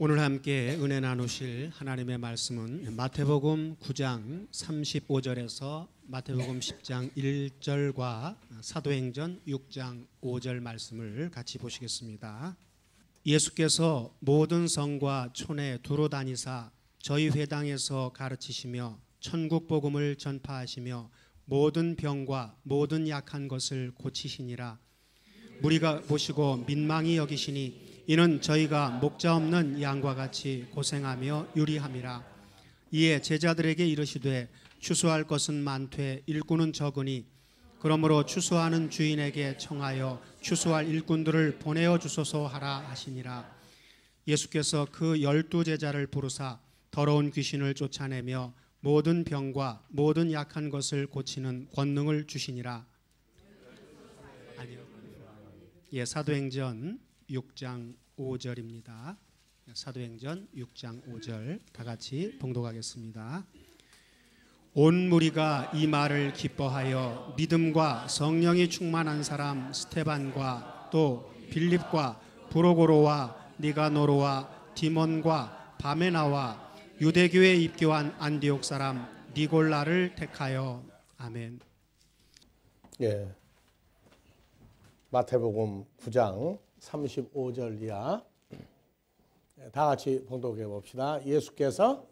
오늘 함께 은혜 나누실 하나님의 말씀은 마태복음 9장 35절에서 마태복음 10장 1절과 사도행전 6장 5절 말씀을 같이 보시겠습니다. 예수께서 모든 성과 촌에 두루 다니사 저희 회당에서 가르치시며 천국 복음을 전파하시며 모든 병과 모든 약한 것을 고치시니라. 무리가 보시고 민망히 여기시니 이는 저희가 목자 없는 양과 같이 고생하며 유리함이라. 이에 제자들에게 이르시되 추수할 것은 많되 일꾼은 적으니 그러므로 추수하는 주인에게 청하여 추수할 일꾼들을 보내어 주소서 하라 하시니라. 예수께서 그 12 제자를 부르사 더러운 귀신을 쫓아내며 모든 병과 모든 약한 것을 고치는 권능을 주시니라. 예, 사도행전 6장 5절입니다. 사도행전 6장 5절 다 같이 봉독하겠습니다. 온 무리가 이 말을 기뻐하여 믿음과 성령이 충만한 사람 스테반과 또 빌립과 브로고로와 니가노로와 디몬과 바메나와 유대교에 입교한 안디옥 사람 니골라를 택하여. 아멘. 예. 마태복음 9장 35절 이하 다 같이 봉독해 봅시다. 예수께서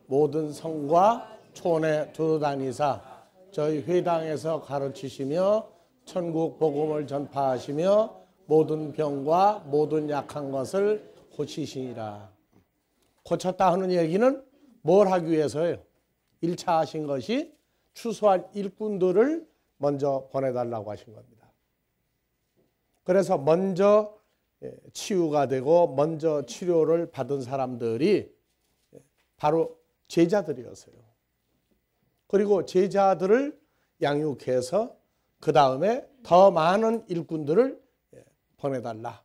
모든 성과 촌에 두루 다니사 저희 회당에서 가르치시며 천국 복음을 전파하시며 모든 병과 모든 약한 것을 고치시니라. 고쳤다 하는 얘기는 뭘 하기 위해서예요? 1차 하신 것이 추수할 일꾼들을 먼저 보내달라고 하신 겁니다. 그래서 먼저 치유가 되고 먼저 치료를 받은 사람들이 바로 제자들이었어요. 그리고 제자들을 양육해서 그 다음에 더 많은 일꾼들을 보내달라.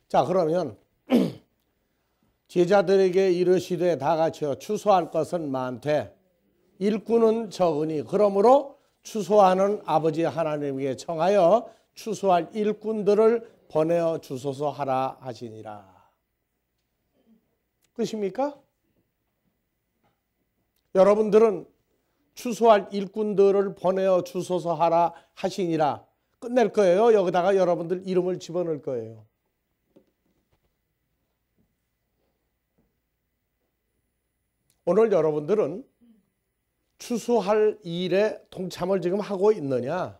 자, 그러면 제자들에게 이르시되 다 같이요. 추수할 것은 많되 일꾼은 적으니 그러므로 추수하는 아버지 하나님에게 청하여 추수할 일꾼들을 보내어 주소서 하라 하시니라. 끝입니까? 여러분들은 추수할 일꾼들을 보내어 주소서 하라 하시니라 끝낼 거예요? 여기다가 여러분들 이름을 집어넣을 거예요? 오늘 여러분들은 추수할 일에 동참을 지금 하고 있느냐?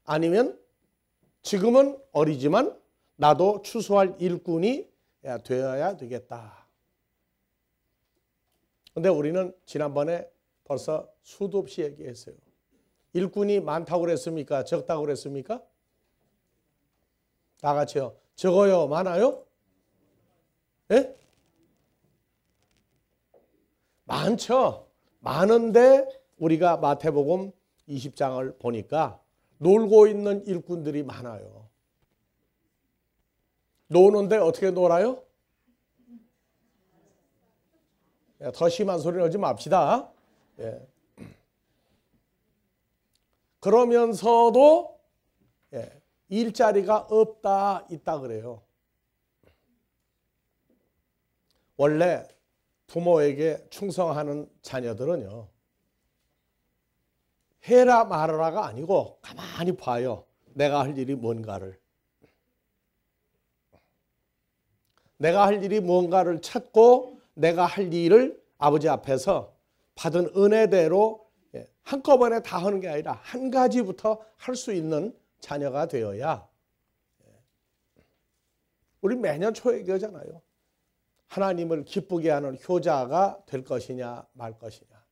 아니면 지금은 어리지만 나도 추수할 일꾼이 되어야 되겠다. 그런데 우리는 지난번에 벌써 수도 없이 얘기했어요. 일꾼이 많다고 그랬습니까? 적다고 그랬습니까? 다 같이요. 적어요? 많아요? 예? 많죠. 많은데 우리가 마태복음 20장을 보니까 놀고 있는 일꾼들이 많아요. 노는데 어떻게 놀아요? 더 심한 소리 하지 맙시다. 예. 그러면서도 일자리가 없다 있다 그래요. 원래 부모에게 충성하는 자녀들은요, 해라 말하라가 아니고 가만히 봐요. 내가 할 일이 뭔가를. 내가 할 일이 뭔가를 찾고 내가 할 일을 아버지 앞에서 받은 은혜대로 한꺼번에 다 하는 게 아니라 한 가지부터 할 수 있는 자녀가 되어야. 우리 매년 초회교잖아요. 하나님을 기쁘게 하는 효자가 될 것이냐 말 것이냐.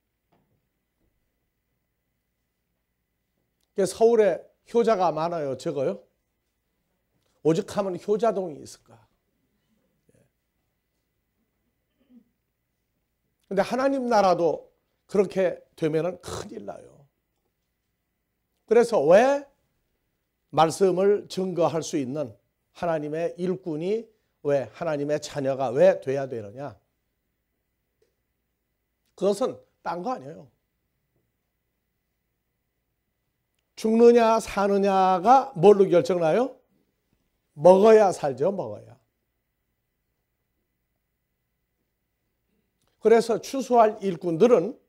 서울에 효자가 많아요? 적어요? 오죽하면 효자동이 있을까? 그런데 하나님 나라도 그렇게 되면 큰일 나요. 그래서 왜 말씀을 증거할 수 있는 하나님의 일꾼이 왜 하나님의 자녀가 왜 돼야 되느냐? 그것은 딴 거 아니에요. 죽느냐 사느냐가 뭘로 결정나요? 먹어야 살죠, 먹어야. 그래서 추수할 일꾼들은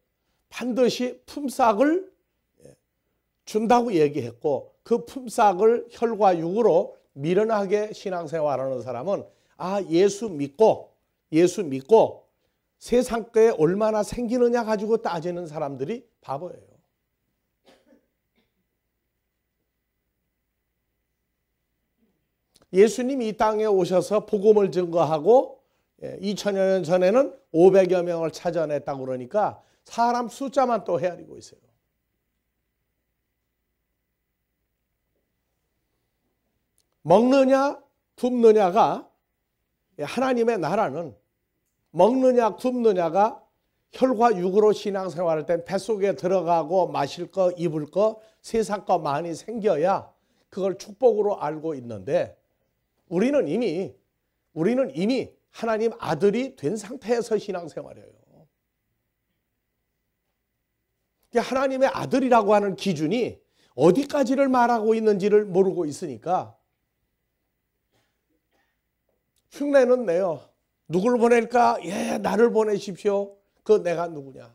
반드시 품삯을 준다고 얘기했고, 그 품삯을 혈과 육으로 미련하게 신앙생활하는 사람은 예수 믿고 세상 거에 얼마나 생기느냐 가지고 따지는 사람들이 바보예요. 예수님이 이 땅에 오셔서 복음을 증거하고 2000여 년 전에는 500여 명을 찾아냈다고 그러니까 사람 숫자만 또 헤아리고 있어요. 먹느냐 굶느냐가, 하나님의 나라는 먹느냐 굶느냐가 혈과 육으로 신앙생활할 땐 뱃속에 들어가고 마실 거 입을 거 세상 거 많이 생겨야 그걸 축복으로 알고 있는데, 우리는 이미 하나님 아들이 된 상태에서 신앙생활해요. 하나님의 아들이라고 하는 기준이 어디까지를 말하고 있는지를 모르고 있으니까 흉내는 내요. 누굴 보낼까? 나를 보내십시오. 내가 누구냐?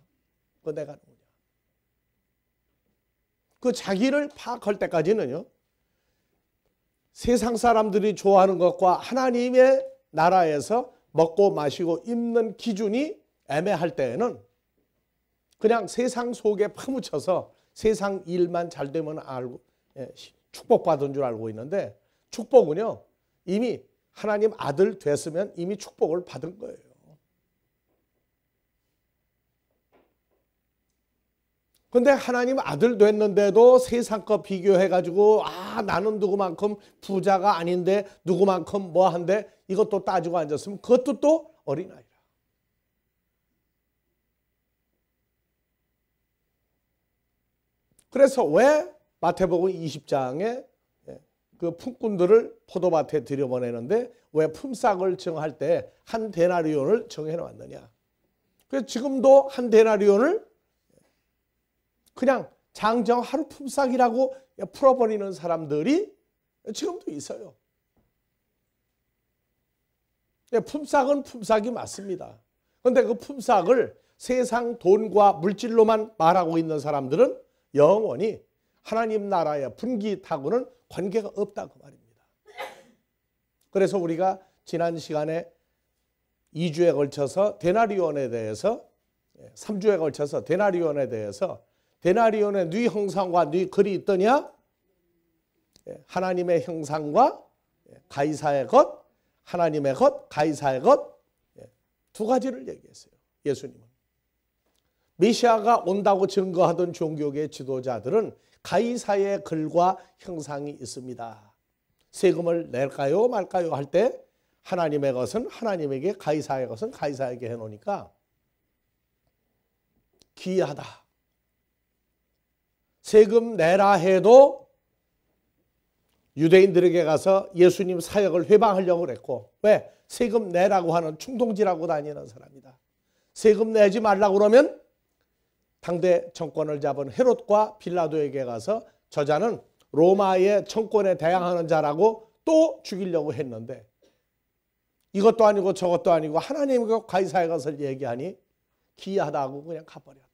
그 자기를 파악할 때까지는요, 세상 사람들이 좋아하는 것과 하나님의 나라에서 먹고 마시고 입는 기준이 애매할 때에는 그냥 세상 속에 파묻혀서 세상 일만 잘 되면 알고 축복받은 줄 알고 있는데, 축복은요 이미 하나님 아들 됐으면 이미 축복을 받은 거예요. 근데 하나님 아들 됐는데도 세상 거 비교해가지고 나는 누구만큼 부자가 아닌데 누구만큼 뭐한데 이것도 따지고 앉았으면 그것도 또 어린아이라. 그래서 왜 마태복음 20장에 그 품꾼들을 포도밭에 들여보내는데 왜 품삯을 정할 때 한 데나리온을 정해놓았느냐. 그래서 지금도 한 데나리온을 그냥 장정 하루 품삯이라고 풀어버리는 사람들이 지금도 있어요. 품삯은 품삯이 맞습니다. 그런데 그 품삯을 세상 돈과 물질로만 말하고 있는 사람들은 영원히 하나님 나라의 분깃하고는 관계가 없다고 말입니다. 그래서 우리가 지난 시간에 2주에 걸쳐서 데나리온에 대해서 3주에 걸쳐서 데나리온에 대해서 데나리온의 네 형상과 네 글이 있더냐? 하나님의 형상과 가이사의 것, 하나님의 것, 가이사의 것, 두 가지를 얘기했어요. 예수님은. 메시아가 온다고 증거하던 종교계 지도자들은 가이사의 글과 형상이 있습니다. 세금을 낼까요 말까요 할 때 하나님의 것은 하나님에게, 가이사의 것은 가이사에게 해놓으니까 기이하다. 세금 내라 해도 유대인들에게 가서 예수님 사역을 회방하려고 그랬고, 왜? 세금 내라고 하는 충동질하고 다니는 사람이다. 세금 내지 말라고 그러면 당대 정권을 잡은 헤롯과 빌라도에게 가서 저자는 로마의 정권에 대항하는 자라고 또 죽이려고 했는데, 이것도 아니고 저것도 아니고 하나님과 가이사의 것을 얘기하니 기이하다고 그냥 가버렸다.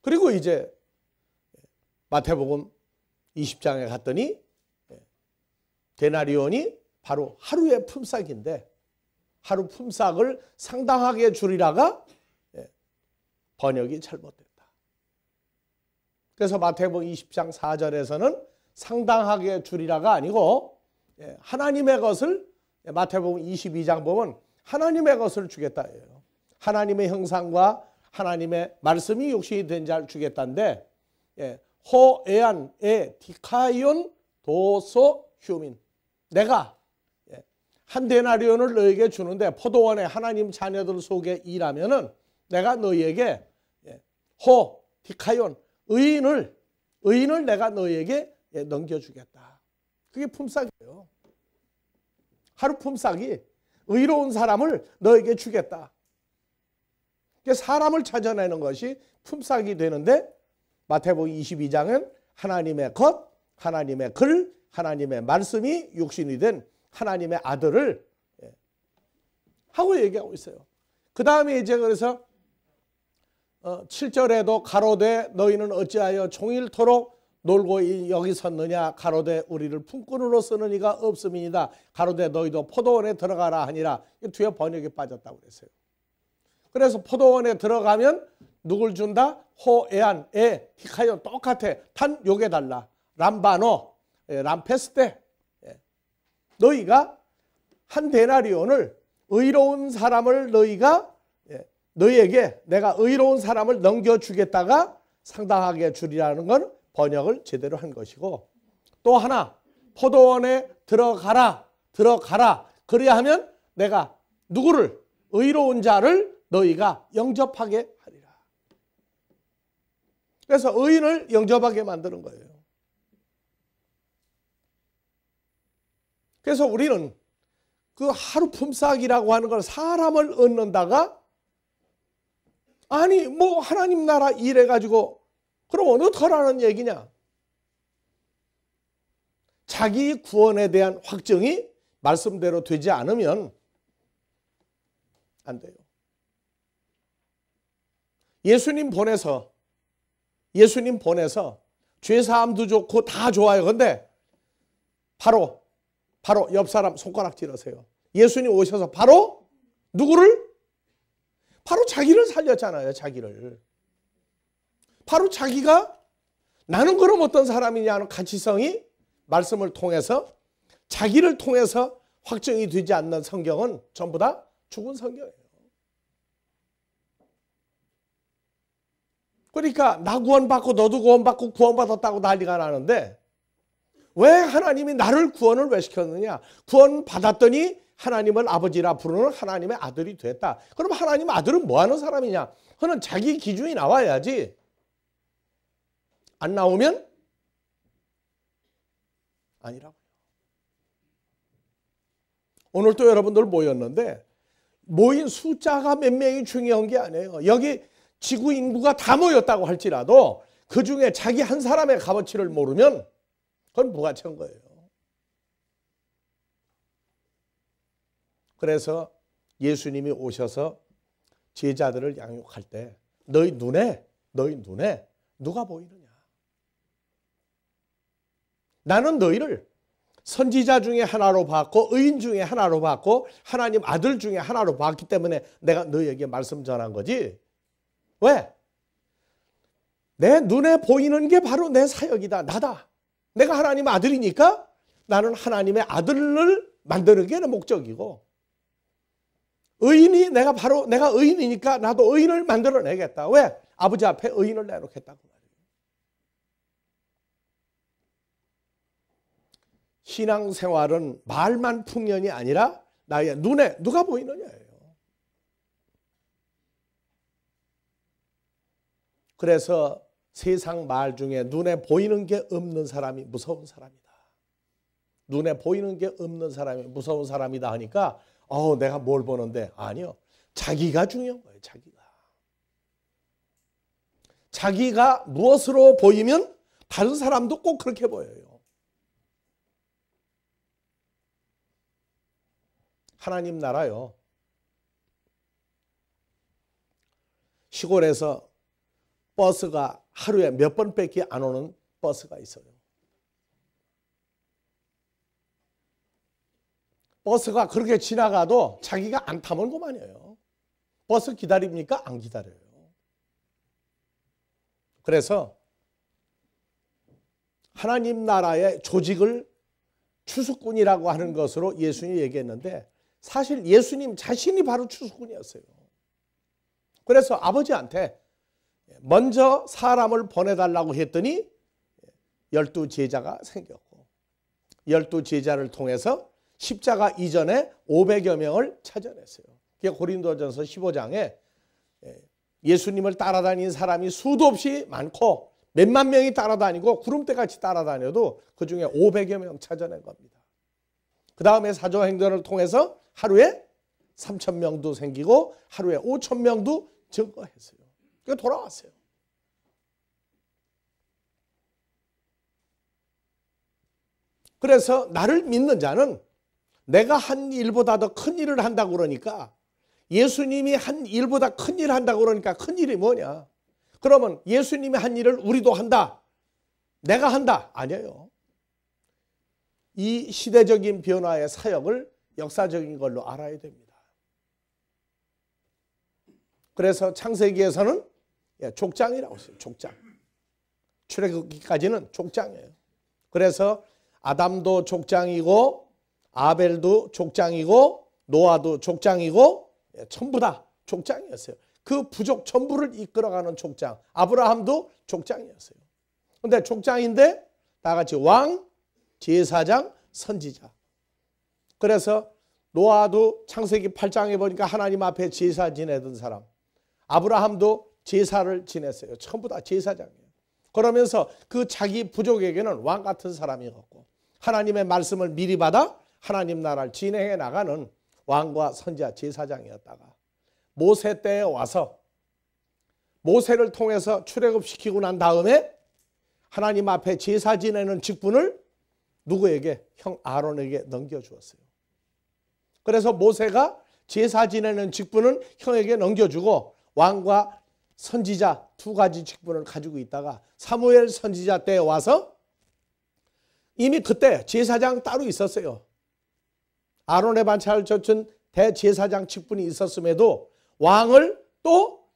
그리고 이제 마태복음 20장에 갔더니 데나리온이 바로 하루의 품삯인데, 하루 품삯을 상당하게 줄이다가 번역이 잘못됐다. 그래서 마태복음 20장 4절에서는 상당하게 줄이라가 아니고 하나님의 것을, 마태복음 22장 보면 하나님의 것을 주겠다예요. 하나님의 형상과 하나님의 말씀이 육신이 된 자를 주겠다는데, 호에안 에 디카이온 도소 휴민, 내가 한 데나리온을 너에게 주는데 포도원에 하나님 자녀들 속에 일하면은 내가 너희에게 호 디카이온 의인을 내가 너희에게 넘겨주겠다. 그게 품삯이에요. 하루 품삯이 의로운 사람을 너에게 주겠다. 사람을 찾아내는 것이 품삯이 되는데, 마태복음 22장은 하나님의 것, 하나님의 글, 하나님의 말씀이 육신이 된 하나님의 아들을 하고 얘기하고 있어요. 그 다음에 이제 그래서 7절에도 가로되 너희는 어찌하여 종일토록 놀고 여기 섰느냐 가로되 우리를 품꾼으로 쓰는 이가 없음이니이다. 가로되 너희도 포도원에 들어가라 하니라. 뒤에 번역이 빠졌다고 그랬어요. 그래서 포도원에 들어가면 누굴 준다? 호에안, 히카연 똑같아. 단 요게 달라. 람바노, 람페스테. 너희가 한 데나리온을 의로운 사람을 너희에게 내가 의로운 사람을 넘겨주겠다가 상당하게 주리라는 건 번역을 제대로 한 것이고, 또 하나 포도원에 들어가라. 그래야 하면 내가 누구를? 의로운 자를 너희가 영접하게 하리라. 그래서 의인을 영접하게 만드는 거예요. 그래서 우리는 그 하루 품삯이라고 하는 걸 사람을 얻는다가 아니 뭐 하나님 나라 일해가지고 그럼 어떡하라는 얘기냐. 자기 구원에 대한 확증이 말씀대로 되지 않으면 안 돼요. 예수님 보내서 죄사함도 좋고 다 좋아요. 근데 바로 옆 사람 손가락 찔러세요. 예수님 오셔서 바로 누구를? 바로 자기를 살렸잖아요. 자기를. 바로 자기가 나는 그럼 어떤 사람이냐는 가치성이 말씀을 통해서 자기를 통해서 확정이 되지 않는 성경은 전부 다 죽은 성경이에요. 그러니까 나 구원받고 너도 구원받고 구원받았다고 난리가 나는데 왜 하나님이 나를 구원을 왜 시켰느냐? 구원받았더니 하나님을 아버지라 부르는 하나님의 아들이 됐다. 그럼 하나님 아들은 뭐 하는 사람이냐? 그는 자기 기준이 나와야지. 안 나오면 아니라고요. 오늘 또 여러분들 모였는데 모인 숫자가 몇 명이 중요한 게 아니에요. 여기 지구 인구가 다 모였다고 할지라도 그 중에 자기 한 사람의 값어치를 모르면 그건 무가치한 거예요. 그래서 예수님이 오셔서 제자들을 양육할 때 너희 눈에 누가 보이느냐? 나는 너희를 선지자 중에 하나로 봤고 의인 중에 하나로 봤고 하나님 아들 중에 하나로 봤기 때문에 내가 너희에게 말씀 전한 거지. 왜? 내 눈에 보이는 게 바로 내 사역이다. 나다. 내가 하나님 아들이니까 나는 하나님의 아들을 만드는 게 내 목적이고 의인이 내가 의인이니까 나도 의인을 만들어내겠다. 왜? 아버지 앞에 의인을 내놓겠다고 말이에요. 신앙생활은 말만 풍년이 아니라 나의 눈에 누가 보이느냐예요. 그래서 세상 말 중에 눈에 보이는 게 없는 사람이 무서운 사람이다. 눈에 보이는 게 없는 사람이 무서운 사람이다 하니까 내가 뭘 보는데 아니요. 자기가 중요한 거예요. 자기가 무엇으로 보이면 다른 사람도 꼭 그렇게 보여요. 하나님 나라요. 시골에서 버스가 하루에 몇 번밖에 안 오는 버스가 있어요. 버스가 그렇게 지나가도 자기가 안 타면 그만이에요. 버스 기다립니까? 안 기다려요. 그래서 하나님 나라의 조직을 추수꾼이라고 하는 것으로 예수님이 얘기했는데 사실 예수님 자신이 바로 추수꾼이었어요. 그래서 아버지한테 먼저 사람을 보내달라고 했더니 12제자가 생겼고 12제자를 통해서 십자가 이전에 500여 명을 찾아냈어요. 그게 고린도전서 15장에 예수님을 따라다니는 사람이 수도 없이 많고 몇만 명이 따라다니고 구름대같이 따라다녀도 그중에 500여 명 찾아낸 겁니다. 그 다음에 사도행전을 통해서 하루에 3,000명도 생기고 하루에 5,000명도 증거했어요. 그게 돌아왔어요. 그래서 나를 믿는 자는 내가 한 일보다 더 큰 일을 한다고 그러니까, 예수님이 한 일보다 큰 일을 한다고 그러니까 큰 일이 뭐냐? 그러면 예수님이 한 일을 우리도 한다, 내가 한다? 아니에요. 이 시대적인 변화의 사역을 역사적인 걸로 알아야 됩니다. 그래서 창세기에서는 족장이라고 했어요. 족장. 출애굽기까지는 족장이에요. 그래서 아담도 족장이고 아벨도 족장이고 노아도 족장이고 전부 다 족장이었어요. 그 부족 전부를 이끌어가는 족장. 아브라함도 족장이었어요. 그런데 족장인데 다 같이 왕, 제사장, 선지자. 그래서 노아도 창세기 8장에 보니까 하나님 앞에 제사 지내던 사람, 아브라함도 제사를 지냈어요. 전부 다 제사장이에요. 그러면서 그 자기 부족에게는 왕 같은 사람이었고, 하나님의 말씀을 미리 받아 하나님 나라를 진행해 나가는 왕과 선지자, 제사장이었다가 모세 때에 와서 모세를 통해서 출애굽시키고 난 다음에 하나님 앞에 제사 지내는 직분을 누구에게? 형 아론에게 넘겨주었어요. 그래서 모세가 제사 지내는 직분을 형에게 넘겨주고 왕과 선지자 두 가지 직분을 가지고 있다가 사무엘 선지자 때에 와서, 이미 그때 제사장 따로 있었어요. 아론의 반차를 젖은 대제사장 직분이 있었음에도 왕을 또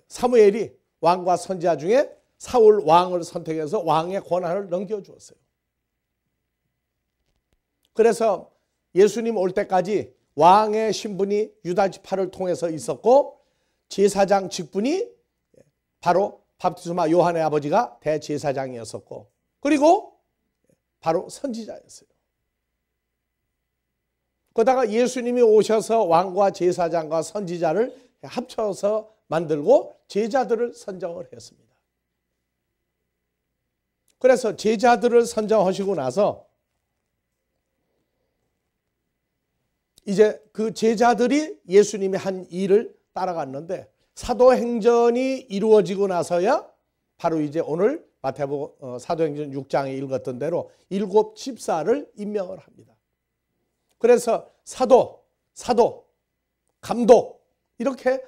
사무엘이 왕과 선지자 중에 사울 왕을 선택해서 왕의 권한을 넘겨주었어요. 그래서 예수님 올 때까지 왕의 신분이 유다 지파를 통해서 있었고, 제사장 직분이 바로 밥티스마 요한의 아버지가 대제사장이었었고, 그리고 바로 선지자였어요. 그러다가 예수님이 오셔서 왕과 제사장과 선지자를 합쳐서 만들고 제자들을 선정을 했습니다. 그래서 제자들을 선정하시고 나서 이제 그 제자들이 예수님이 한 일을 따라갔는데, 사도행전이 이루어지고 나서야 바로 이제 오늘 마태복음 사도행전 6장에 읽었던 대로 7 집사를 임명을 합니다. 그래서 사도, 감독 이렇게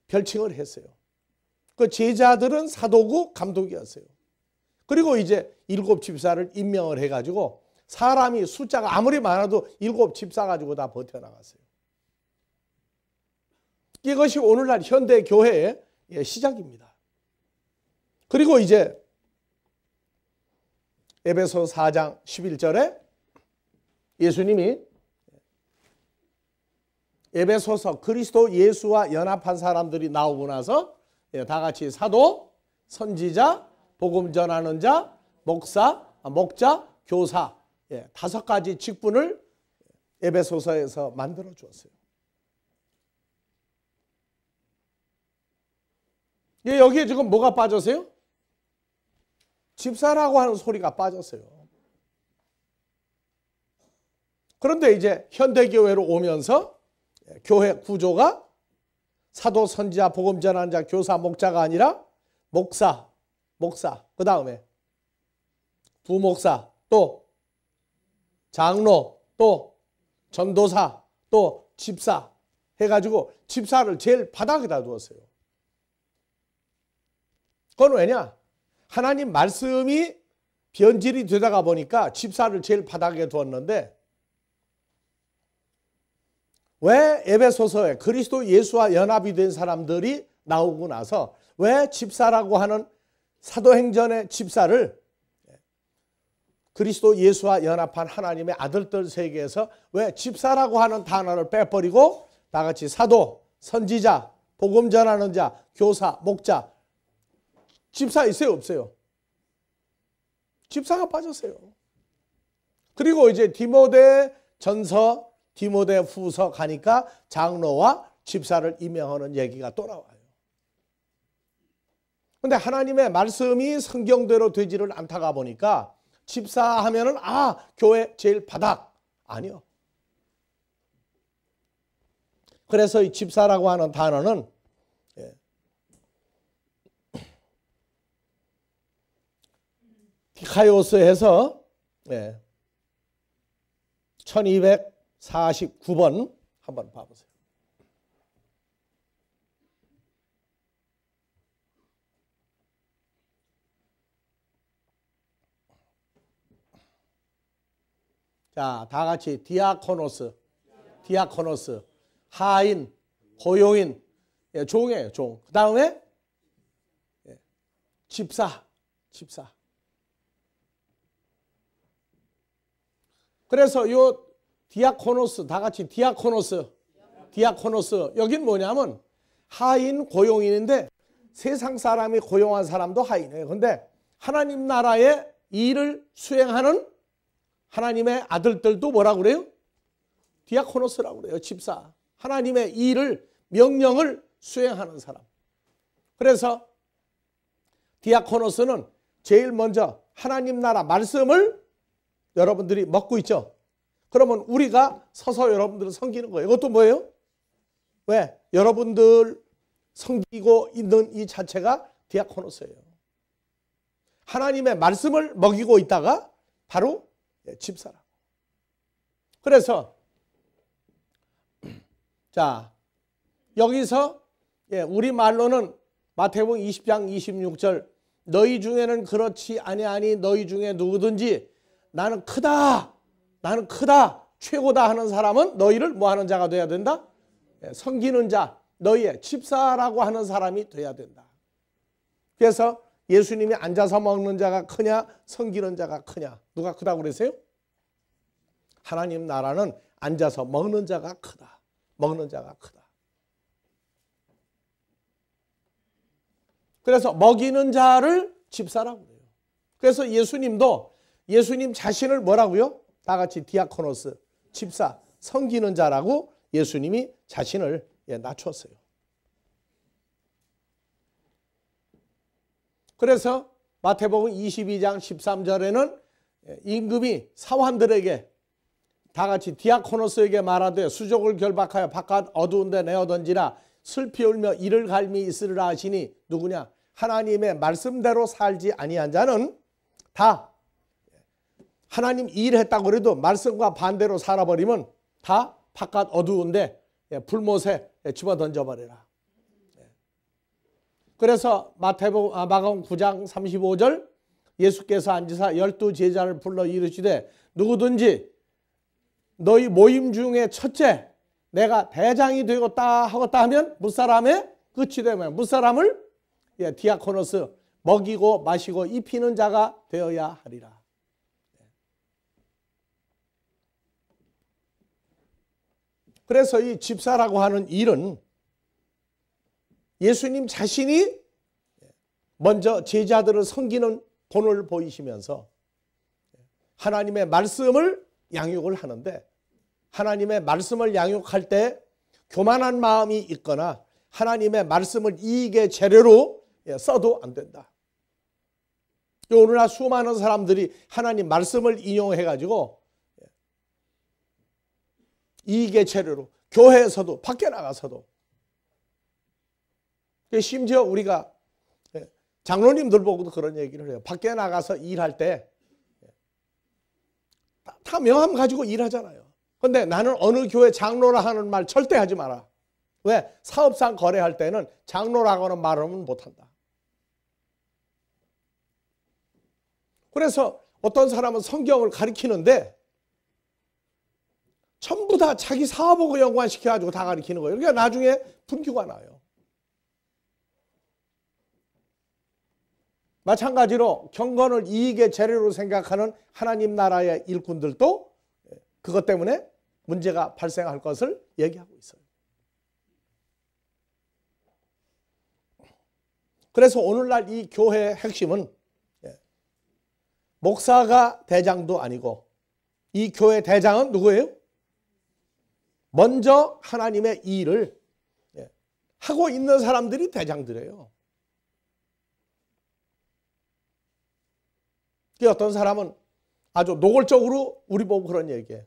별칭을 했어요. 그 제자들은 사도고 감독이었어요. 그리고 이제 7 집사를 임명을 해가지고 사람이 숫자가 아무리 많아도 7 집사 가지고 다 버텨나갔어요. 이것이 오늘날 현대 교회의 시작입니다. 그리고 이제 에베소 4장 11절에 예수님이 에베소서 그리스도 예수와 연합한 사람들이 나오고 나서 다 같이 사도, 선지자, 복음 전하는 자, 목자, 교사 5가지 직분을 에베소서에서 만들어 주었어요. 여기에 지금 뭐가 빠졌어요? 집사라고 하는 소리가 빠졌어요. 그런데 이제 현대교회로 오면서 교회 구조가 사도, 선지자, 복음 전하는 자, 교사, 목자가 아니라 목사, 그 다음에 부목사, 또 장로, 또 전도사, 또 집사 해가지고 집사를 제일 바닥에다 두었어요. 그건 왜냐? 하나님 말씀이 변질이 되다가 보니까 집사를 제일 바닥에 두었는데, 왜 에베소서에 그리스도 예수와 연합이 된 사람들이 나오고 나서 왜 집사라고 하는 사도행전의 집사를 그리스도 예수와 연합한 하나님의 아들들 세계에서 왜 집사라고 하는 단어를 빼버리고 다 같이 사도, 선지자, 복음 전하는 자, 교사, 목자, 집사 있어요, 없어요? 집사가 빠졌어요. 그리고 이제 디모데 전서, 디모데 후서 가니까 장로와 집사를 임명하는 얘기가 또 나와요. 그런데 하나님의 말씀이 성경대로 되지를 않다가 보니까 집사 하면은 교회 제일 바닥. 아니요. 그래서 이 집사라고 하는 단어는 디카이오스에서 1249번 한번 봐보세요. 자, 다 같이 디아코노스, 하인, 고용인, 종이에요, 종. 그 다음에 집사. 그래서 요 디아코노스, 다 같이 디아코노스, 여긴 뭐냐면 하인, 고용인인데 세상 사람이 고용한 사람도 하인이에요. 근데 하나님 나라의 일을 수행하는 하나님의 아들들도 뭐라고 그래요? 디아코노스라고 그래요. 집사. 하나님의 일을, 명령을 수행하는 사람. 그래서 디아코노스는 제일 먼저 하나님 나라 말씀을 여러분들이 먹고 있죠. 그러면 우리가 서서 여러분들을 섬기는 거예요. 이것도 뭐예요? 왜? 여러분들 섬기고 있는 이 자체가 디아코노스예요. 하나님의 말씀을 먹이고 있다가 바로 집사라고. 그래서 자, 여기서 우리말로는 마태복음 20장 26절 너희 중에는 그렇지 아니하니 너희 중에 누구든지 나는 크다 최고다 하는 사람은 너희를 뭐 하는 자가 돼야 된다? 섬기는 자, 너희의 집사라고 하는 사람이 돼야 된다. 그래서 예수님이 앉아서 먹는 자가 크냐 섬기는 자가 크냐, 누가 크다고 그랬어요? 하나님 나라는 앉아서 먹는 자가 크다. 그래서 먹이는 자를 집사라고 해요. 그래서 예수님도 예수님 자신을 뭐라고요? 다 같이 디아코노스, 집사, 섬기는 자라고 예수님이 자신을 낮췄어요. 그래서 마태복음 22장 13절에는 임금이 사환들에게 다 같이 디아코노스에게 말하되 수족을 결박하여 바깥 어두운 데 내어 던지라. 슬피 울며 이를 갈미 있으리라 하시니 누구냐? 하나님의 말씀대로 살지 아니한 자는 다 하나님 일했다고 해도 말씀과 반대로 살아버리면 다 바깥 어두운데 불못에 집어 던져버리라. 그래서 마가복음 9장 35절 예수께서 앉으사 12 제자를 불러 이르시되 누구든지 너희 모임 중에 첫째 내가 대장이 되겠다 하겠다 하면 무사람의 끝이 되면 무사람을 디아코노스 먹이고 마시고 입히는 자가 되어야 하리라. 그래서 이 집사라고 하는 일은 예수님 자신이 먼저 제자들을 섬기는 본을 보이시면서 하나님의 말씀을 양육을 하는데 하나님의 말씀을 양육할 때 교만한 마음이 있거나 하나님의 말씀을 이익의 재료로 써도 안 된다. 오늘날 수많은 사람들이 하나님 말씀을 인용해가지고 이익의 재료로 교회에서도 밖에 나가서도 심지어 우리가 장로님들 보고도 그런 얘기를 해요. 밖에 나가서 일할 때 다 명함 가지고 일하잖아요. 그런데 나는 어느 교회 장로라 하는 말 절대 하지 마라. 왜? 사업상 거래할 때는 장로라고는 말하면 못한다. 그래서 어떤 사람은 성경을 가르치는데 전부 다 자기 사업하고 연관시켜가지고 다 가르치는 거예요. 그러니까 나중에 분규가 나요. 마찬가지로 경건을 이익의 재료로 생각하는 하나님 나라의 일꾼들도 그것 때문에 문제가 발생할 것을 얘기하고 있어요. 그래서 오늘날 이 교회의 핵심은 목사가 대장도 아니고 이 교회 대장은 누구예요? 먼저 하나님의 일을 하고 있는 사람들이 대장들이에요. 어떤 사람은 아주 노골적으로 우리 보고 그런 얘기해요.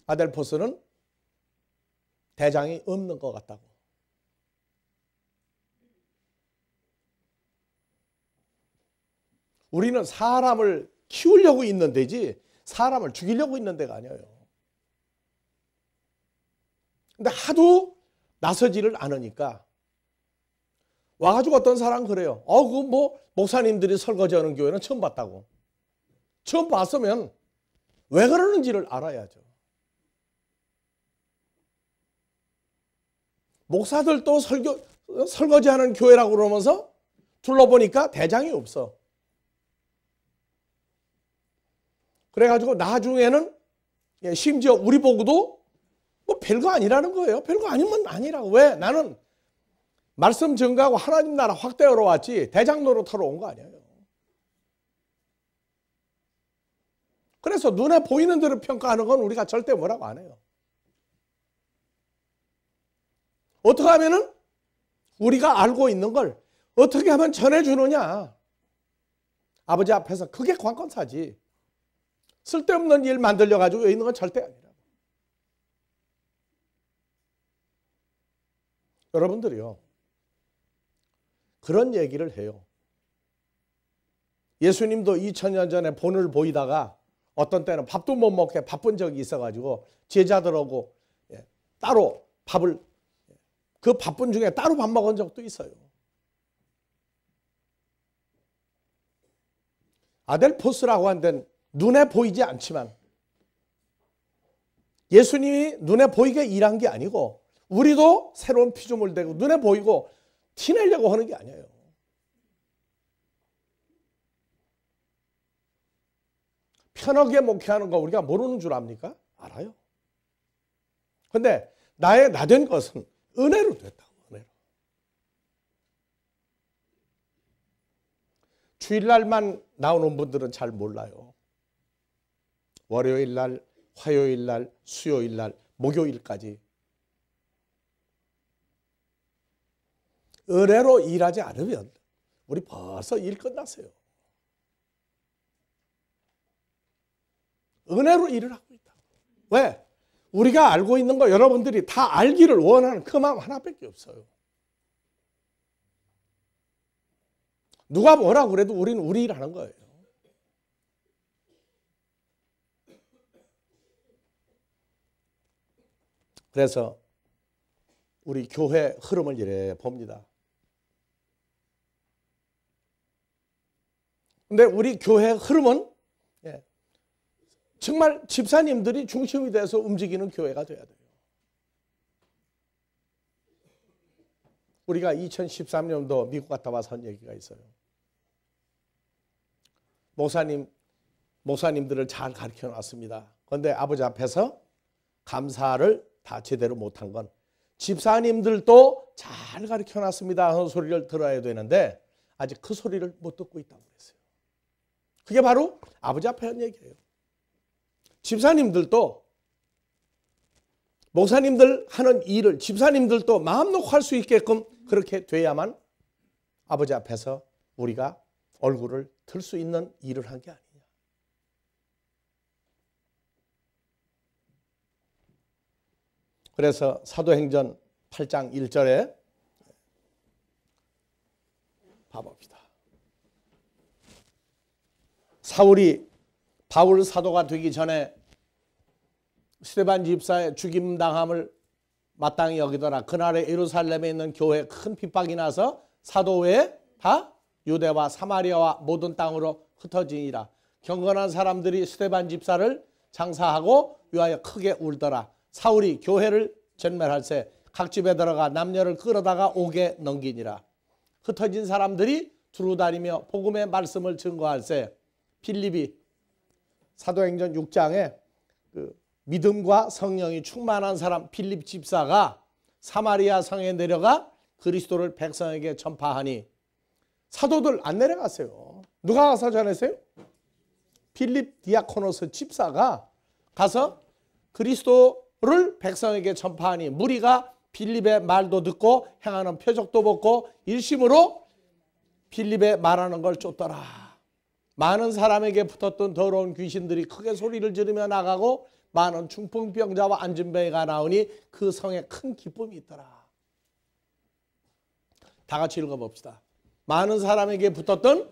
아델포스는 대장이 없는 것 같다고. 우리는 사람을 키우려고 있는 데지 사람을 죽이려고 있는 데가 아니에요. 근데 하도 나서지를 않으니까 와가지고 어떤 사람 그래요. 그 뭐 목사님들이 설거지하는 교회는 처음 봤다고. 처음 봤으면 왜 그러는지를 알아야죠. 목사들도 설거지하는 교회라고 그러면서 둘러보니까 대장이 없어. 그래가지고 나중에는 심지어 우리 보고도 뭐 별거 아니라는 거예요. 별거 아니면 아니라고. 왜? 나는 말씀 증거하고 하나님 나라 확대하러 왔지 대장 노릇하러 온 거 아니에요. 그래서 눈에 보이는 대로 평가하는 건 우리가 절대 뭐라고 안 해요. 어떻게 하면은 우리가 알고 있는 걸 어떻게 하면 전해주느냐. 아버지 앞에서 그게 관건사지. 쓸데없는 일 만들려가지고 있는 건 절대 아니라. 여러분들이요. 그런 얘기를 해요. 예수님도 2000년 전에 본을 보이다가 어떤 때는 밥도 못 먹게 바쁜 적이 있어가지고 제자들하고 따로 밥을 그 바쁜 중에 따로 밥 먹은 적도 있어요. 아델포스라고 하는 데는 눈에 보이지 않지만 예수님이 눈에 보이게 일한 게 아니고 우리도 새로운 피조물 되고 눈에 보이고 티내려고 하는 게 아니에요. 편하게 목회하는 거 우리가 모르는 줄 압니까? 알아요. 그런데 나된 것은 은혜로 됐다고. 은혜로. 주일날만 나오는 분들은 잘 몰라요. 월요일날, 화요일날, 수요일날, 목요일까지 은혜로 일하지 않으면 우리 벌써 일 끝났어요. 은혜로 일을 하고 있다. 왜? 우리가 알고 있는 거 여러분들이 다 알기를 원하는 그 마음 하나밖에 없어요. 누가 뭐라고 그래도 우리는 우리 일 하는 거예요. 그래서 우리 교회 흐름을 이래 봅니다. 근데 우리 교회 흐름은 정말 집사님들이 중심이 돼서 움직이는 교회가 돼야 돼요. 우리가 2013년도 미국 갔다 와서 한 얘기가 있어요. 목사님들을 잘 가르쳐 놨습니다. 그런데 아버지 앞에서 감사를 다 제대로 못한 건 집사님들도 잘 가르쳐 놨습니다 하는 소리를 들어야 되는데 아직 그 소리를 못 듣고 있다고 그랬어요. 그게 바로 아버지 앞에 한 얘기예요. 집사님들도 목사님들 하는 일을 집사님들도 마음 놓고 할 수 있게끔 그렇게 돼야만 아버지 앞에서 우리가 얼굴을 들 수 있는 일을 한 게 아니냐. 그래서 사도행전 8장 1절에 봐봅시다. 사울이 바울 사도가 되기 전에 스데반 집사의 죽임당함을 마땅히 여기더라. 그날에 예루살렘에 있는 교회에 큰 핍박이 나서 사도 외에 다 유대와 사마리아와 모든 땅으로 흩어지니라. 경건한 사람들이 스데반 집사를 장사하고 위하여 크게 울더라. 사울이 교회를 전멸할새 각 집에 들어가 남녀를 끌어다가 옥에 넘기니라. 흩어진 사람들이 두루다니며 복음의 말씀을 증거할새 빌립이 사도행전 6장에 그 믿음과 성령이 충만한 사람 빌립 집사가 사마리아 성에 내려가 그리스도를 백성에게 전파하니 사도들 안 내려갔어요. 누가 가서 전했어요? 빌립 디아코노스 집사가 가서 그리스도를 백성에게 전파하니 무리가 빌립의 말도 듣고 행하는 표적도 보고 일심으로 빌립의 말하는 걸 쫓더라. 많은 사람에게 붙었던 더러운 귀신들이 크게 소리를 지르며 나가고 많은 중풍병자와 안진뱅이가 나오니 그 성에 큰 기쁨이 있더라. 다 같이 읽어봅시다. 많은 사람에게 붙었던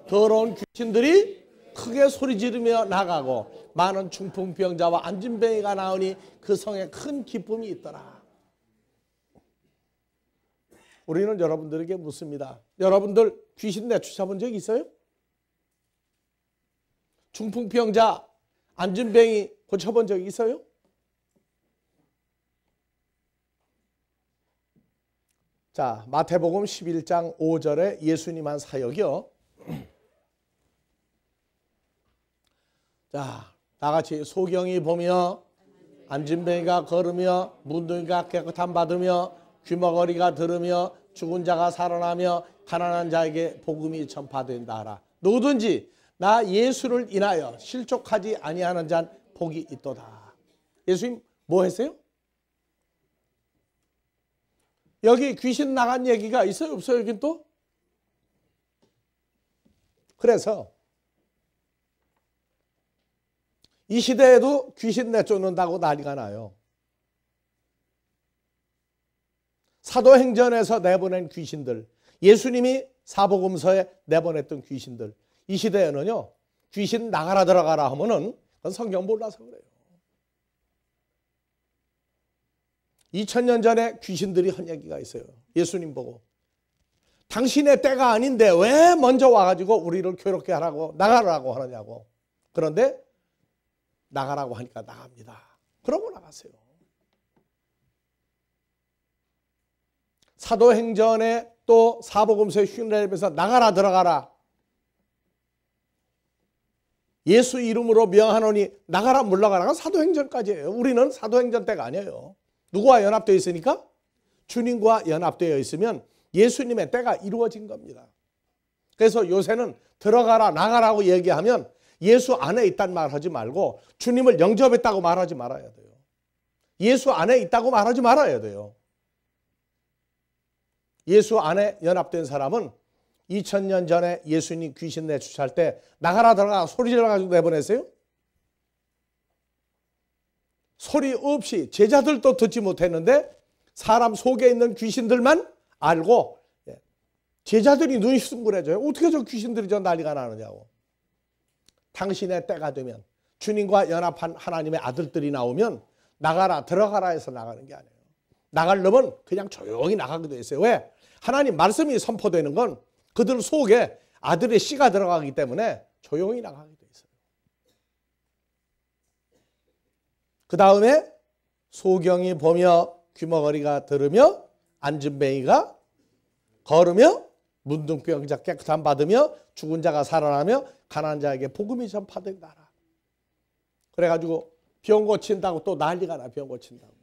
더러운 귀신들이 크게 소리 지르며 나가고 많은 중풍병자와 안진뱅이가 나오니 그 성에 큰 기쁨이 있더라. 우리는 여러분들에게 묻습니다. 여러분들 귀신 내쫓아본 적 있어요? 중풍병자, 안진뱅이 고쳐본 적 있어요? 자, 마태복음 11장 5절에 예수님 한 사역이요. 자, 다같이 소경이 보며 안진뱅이가 걸으며 문둥이가 깨끗함 받으며 귀머거리가 들으며 죽은 자가 살아나며 가난한 자에게 복음이 전파된다 하라. 누구든지 나 예수를 인하여 실족하지 아니하는 자는 복이 있도다. 예수님 뭐 했어요? 여기 귀신 나간 얘기가 있어요? 없어요? 여긴 또? 그래서 이 시대에도 귀신 내쫓는다고 난리가 나요. 사도행전에서 내보낸 귀신들, 예수님이 사복음서에 내보냈던 귀신들, 이 시대에는요, 귀신 나가라 들어가라 하면은 그건 성경 몰라서 그래요. 2000년 전에 귀신들이 한 얘기가 있어요. 예수님 보고 당신의 때가 아닌데 왜 먼저 와가지고 우리를 괴롭게 하라고 나가라고 하느냐고. 그런데 나가라고 하니까 나갑니다. 그러고 나갔어요. 사도행전에 또 사복음서에 흉내내면서 나가라 들어가라. 예수 이름으로 명하노니 나가라 물러가라가 사도행전까지예요. 우리는 사도행전 때가 아니에요. 누구와 연합되어 있으니까? 주님과 연합되어 있으면 예수님의 때가 이루어진 겁니다. 그래서 요새는 들어가라 나가라고 얘기하면 예수 안에 있다는 말 하지 말고 주님을 영접했다고 말하지 말아야 돼요. 예수 안에 있다고 말하지 말아야 돼요. 예수 안에 연합된 사람은 2000년 전에 예수님 귀신 내쫓을 때 나가라 들어가 소리 질러가지고 내보냈어요? 소리 없이 제자들도 듣지 못했는데 사람 속에 있는 귀신들만 알고 제자들이 눈이 숭그레져요. 어떻게 저 귀신들이 저 난리가 나느냐고. 당신의 때가 되면 주님과 연합한 하나님의 아들들이 나오면 나가라 들어가라 해서 나가는 게 아니에요. 나갈 놈은 그냥 조용히 나가게 돼 있어요. 왜? 하나님 말씀이 선포되는 건 그들 속에 아들의 씨가 들어가기 때문에 조용히 나가게 돼 있어요. 그 다음에 소경이 보며 귀머거리가 들으며 안진뱅이가 걸으며 문둥병자 깨끗함 받으며 죽은 자가 살아나며 가난한 자에게 복음이 전파된다. 그래가지고 병 고친다고 또 난리가 나. 병 고친다고.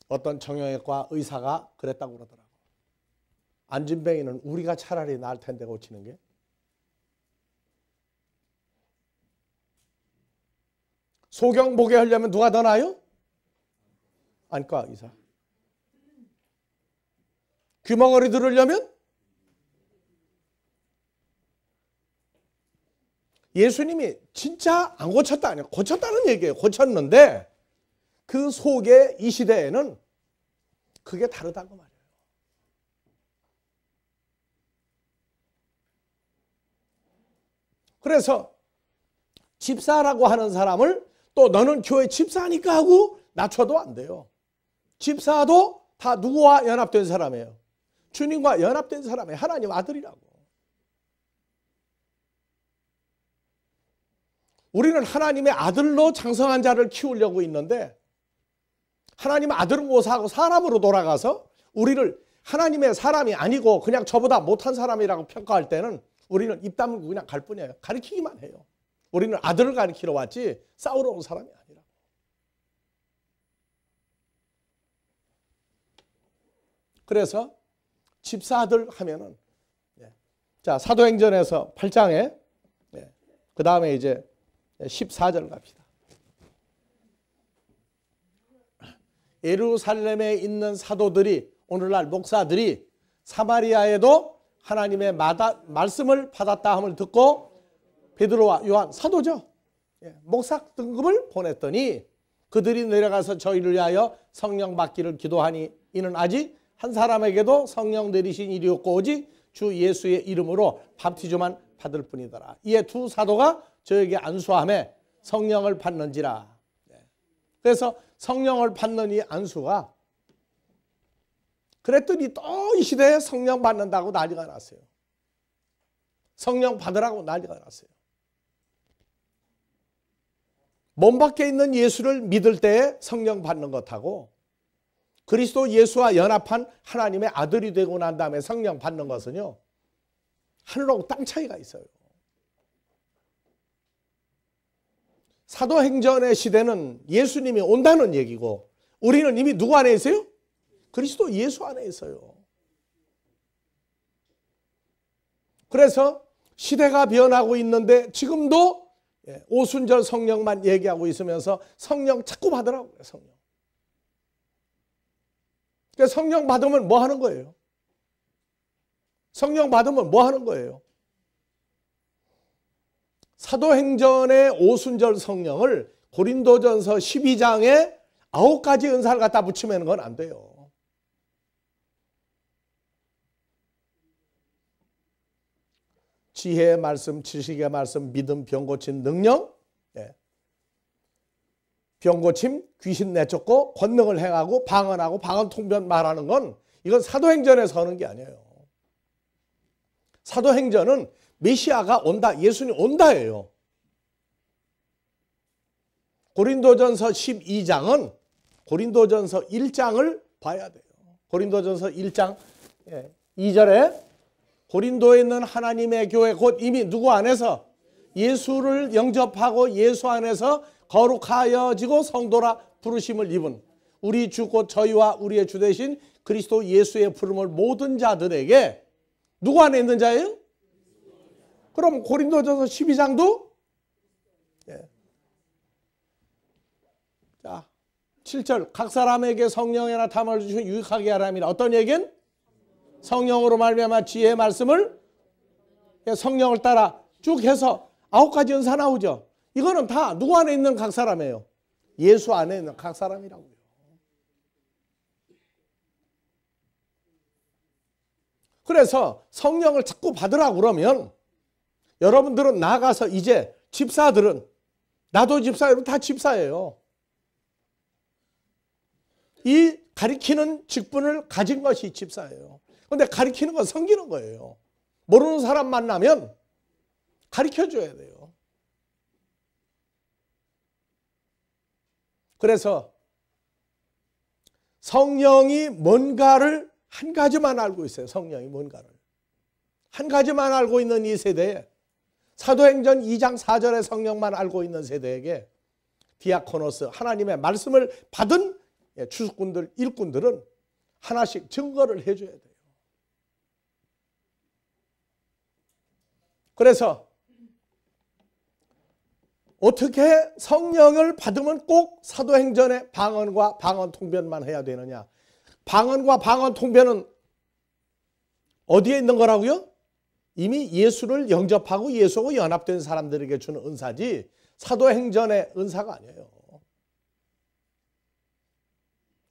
어떤 정형외과 의사가 그랬다고 그러더라고. 안진뱅이는 우리가 차라리 나을 텐데 고치는 게. 소경 보게 하려면 누가 더 나아요? 안과 의사. 귀머거리 들으려면 예수님이 진짜 안 고쳤다 아니에요. 고쳤다는 얘기예요. 고쳤는데 그 속에 이 시대에는 그게 다르다고 말이에요. 그래서 집사라고 하는 사람을 또 너는 교회 집사니까 하고 낮춰도 안 돼요. 집사도 다 누구와 연합된 사람이에요? 주님과 연합된 사람이에요. 하나님 아들이라고. 우리는 하나님의 아들로 장성한 자를 키우려고 있는데 하나님 아들은 못하고 사람으로 돌아가서 우리를 하나님의 사람이 아니고 그냥 저보다 못한 사람이라고 평가할 때는 우리는 입 다물고 그냥 갈 뿐이에요. 가르치기만 해요. 우리는 아들을 가르치러 왔지 싸우러 온 사람이 아니라. 그래서 집사들 하면은 자 사도행전에서 8장에 그 다음에 이제 14절 갑시다. 예루살렘에 있는 사도들이 오늘날 목사들이 사마리아에도 하나님의 말씀을 받았다 함을 듣고 베드로와 요한 사도죠. 목사 등급을 보냈더니 그들이 내려가서 저희를 위하여 성령 받기를 기도하니 이는 아직 한 사람에게도 성령 내리신 일이 없고 오직 주 예수의 이름으로 밥티주만 받을 뿐이더라. 이에 두 사도가 저에게 안수함에 성령을 받는지라. 그래서 성령을 받는 이 안수가 그랬더니 또 이 시대에 성령 받는다고 난리가 났어요. 성령 받으라고 난리가 났어요. 몸 밖에 있는 예수를 믿을 때에 성령 받는 것하고 그리스도 예수와 연합한 하나님의 아들이 되고 난 다음에 성령 받는 것은요, 하늘하고 땅 차이가 있어요. 사도행전의 시대는 예수님이 온다는 얘기고 우리는 이미 누구 안에 있어요? 그리스도 예수 안에 있어요. 그래서 시대가 변하고 있는데 지금도 오순절 성령만 얘기하고 있으면서 성령 자꾸 받으라고 그래요. 성령. 그러니까 성령 받으면 뭐 하는 거예요? 성령 받으면 뭐 하는 거예요? 사도행전의 오순절 성령을 고린도전서 12장에 9가지 은사를 갖다 붙이면 그건 안 돼요. 지혜의 말씀, 지식의 말씀, 믿음, 병 고친 능력, 병 고침, 귀신 내쫓고 권능을 행하고 방언하고 방언 통변 말하는 건 이건 사도행전에서 하는 게 아니에요. 사도행전은 메시아가 온다, 예수님 온다예요. 고린도전서 12장은 고린도전서 1장을 봐야 돼요. 고린도전서 1장 2절에 고린도에 있는 하나님의 교회 곧 이미 누구 안에서 예수를 영접하고 예수 안에서 거룩하여지고 성도라 부르심을 입은 우리 주 곧 저희와 우리의 주 되신 그리스도 예수의 부름을 모든 자들에게 누구 안에 있는 자예요? 그럼 고린도전서 12장도 자 7절 각 사람에게 성령의 나타남을 주시고 유익하게 하라니라. 어떤 얘기는? 성령으로 말미암아 지혜의 말씀을 성령을 따라 쭉 해서 9가지 은사 나오죠. 이거는 다 누구 안에 있는 각 사람이에요? 예수 안에 있는 각 사람이라고요. 그래서 성령을 자꾸 받으라고 그러면 여러분들은 나가서 이제 집사들은 나도 집사, 여러분 다 집사예요. 이 가리키는 직분을 가진 것이 집사예요. 그런데 가리키는 건 섬기는 거예요. 모르는 사람 만나면 가르쳐줘야 돼요. 그래서 성령이 뭔가를 한 가지만 알고 있어요. 성령이 뭔가를. 한 가지만 알고 있는 이 세대에 사도행전 2장 4절의 성령만 알고 있는 세대에게 디아코노스, 하나님의 말씀을 받은 주수꾼들, 일꾼들은 하나씩 증거를 해줘야 돼요. 그래서 어떻게 성령을 받으면 꼭 사도행전의 방언과 방언 통변만 해야 되느냐? 방언과 방언 통변은 어디에 있는 거라고요? 이미 예수를 영접하고 예수하고 연합된 사람들에게 주는 은사지 사도행전의 은사가 아니에요.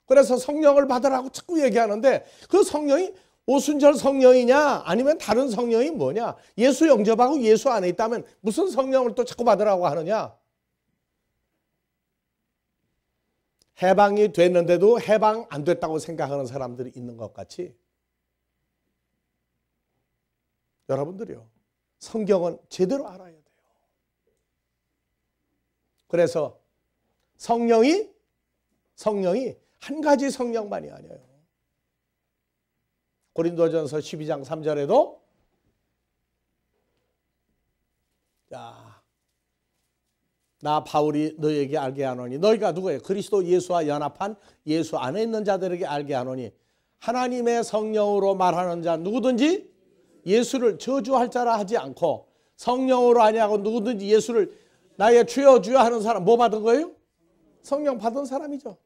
그래서 성령을 받으라고 자꾸 얘기하는데 그 성령이 오순절 성령이냐 아니면 다른 성령이 뭐냐? 예수 영접하고 예수 안에 있다면 무슨 성령을 또 자꾸 받으라고 하느냐? 해방이 됐는데도 해방 안 됐다고 생각하는 사람들이 있는 것 같이 여러분들이요. 성경은 제대로 알아야 돼요. 그래서 성령이 한 가지 성령만이 아니에요. 고린도전서 12장 3절에도 나 바울이 너에게 알게 하노니 너희가 누구예요? 그리스도 예수와 연합한 예수 안에 있는 자들에게 알게 하노니 하나님의 성령으로 말하는 자 누구든지 예수를 저주할 자라 하지 않고 성령으로 아니하고 누구든지 예수를 나의 주여 주여 하는 사람 뭐 받은 거예요? 성령 받은 사람이죠.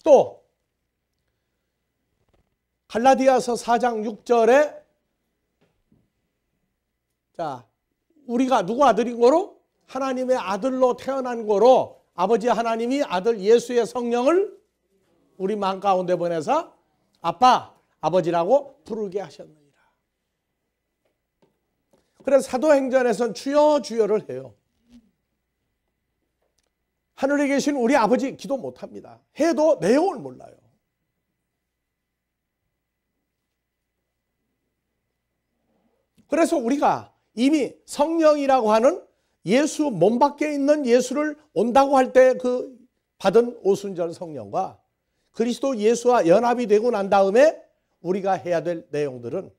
또 갈라디아서 4장 6절에 우리가 누구 아들인 거로? 하나님의 아들로 태어난 거로 아버지 하나님이 아들 예수의 성령을 우리 마음 가운데 보내서 아빠 아버지라고 부르게 하셨느니라. 그래서 사도행전에서는 주여 주여를 해요. 하늘에 계신 우리 아버지 기도 못합니다. 해도 내용을 몰라요. 그래서 우리가 이미 성령이라고 하는 예수 몸 밖에 있는 예수를 온다고 할 때 그 받은 오순절 성령과 그리스도 예수와 연합이 되고 난 다음에 우리가 해야 될 내용들은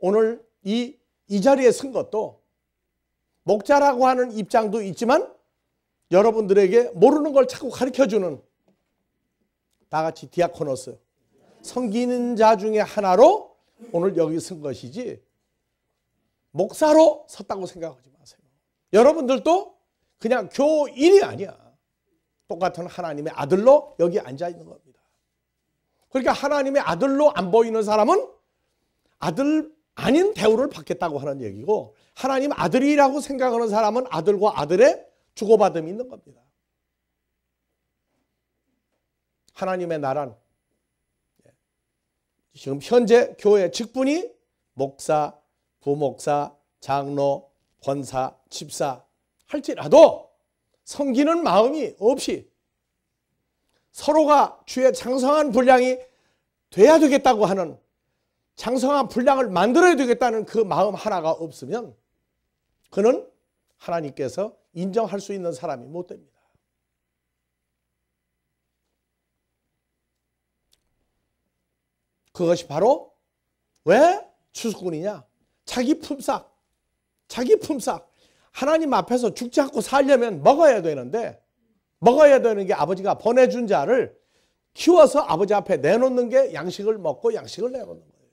오늘 이 자리에 쓴 것도 목자라고 하는 입장도 있지만 여러분들에게 모르는 걸 자꾸 가르쳐주는 다 같이 디아코노스 섬기는 자 중에 하나로 오늘 여기 쓴 것이지 목사로 섰다고 생각하지 마세요. 여러분들도 그냥 교인이 아니야. 똑같은 하나님의 아들로 여기 앉아 있는 겁니다. 그러니까 하나님의 아들로 안 보이는 사람은 아들 아닌 대우를 받겠다고 하는 얘기고 하나님 아들이라고 생각하는 사람은 아들과 아들의 주고받음이 있는 겁니다. 하나님의 나라는 지금 현재 교회 직분이 목사, 부목사, 장로, 권사, 집사 할지라도 섬기는 마음이 없이 서로가 주의 장성한 분량이 돼야 되겠다고 하는 장성한 분량을 만들어야 되겠다는 그 마음 하나가 없으면 그는 하나님께서 인정할 수 있는 사람이 못 됩니다. 그것이 바로 왜 추수꾼이냐? 자기 품삯. 하나님 앞에서 죽지 않고 살려면 먹어야 되는데 먹어야 되는 게 아버지가 보내준 자를 키워서 아버지 앞에 내놓는 게 양식을 먹고 양식을 내놓는 거예요.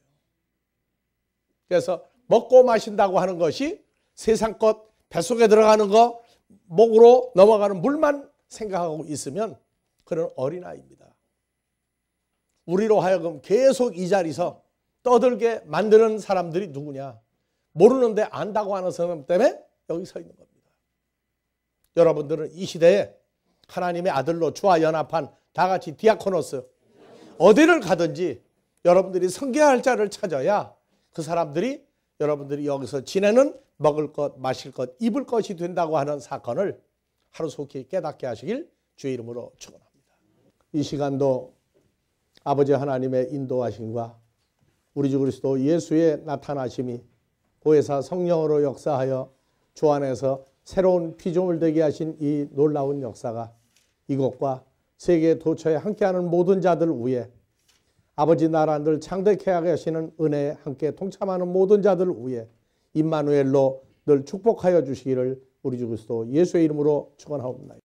그래서 먹고 마신다고 하는 것이 세상 것, 뱃속에 들어가는 거, 목으로 넘어가는 물만 생각하고 있으면 그런 어린아이입니다. 우리로 하여금 계속 이 자리에서 떠들게 만드는 사람들이 누구냐? 모르는데 안다고 하는 사람 때문에 여기 서 있는 겁니다. 여러분들은 이 시대에 하나님의 아들로 주와 연합한 다 같이 디아코노스 어디를 가든지 여러분들이 섬겨야 할 자를 찾아야 그 사람들이 여러분들이 여기서 지내는 먹을 것, 마실 것, 입을 것이 된다고 하는 사건을 하루속히 깨닫게 하시길 주의 이름으로 축원합니다. 이 시간도 아버지 하나님의 인도하심과 우리 주 그리스도 예수의 나타나심이 보혜사 성령으로 역사하여 주 안에서 새로운 피조물 되게 하신 이 놀라운 역사가 이곳과 세계 도처에 함께하는 모든 자들 위에 아버지 나라 늘 창대케 하게 하시는 은혜에 함께 동참하는 모든 자들 위에 임마누엘로 늘 축복하여 주시기를 우리 주 그리스도 예수의 이름으로 축원하옵나이다.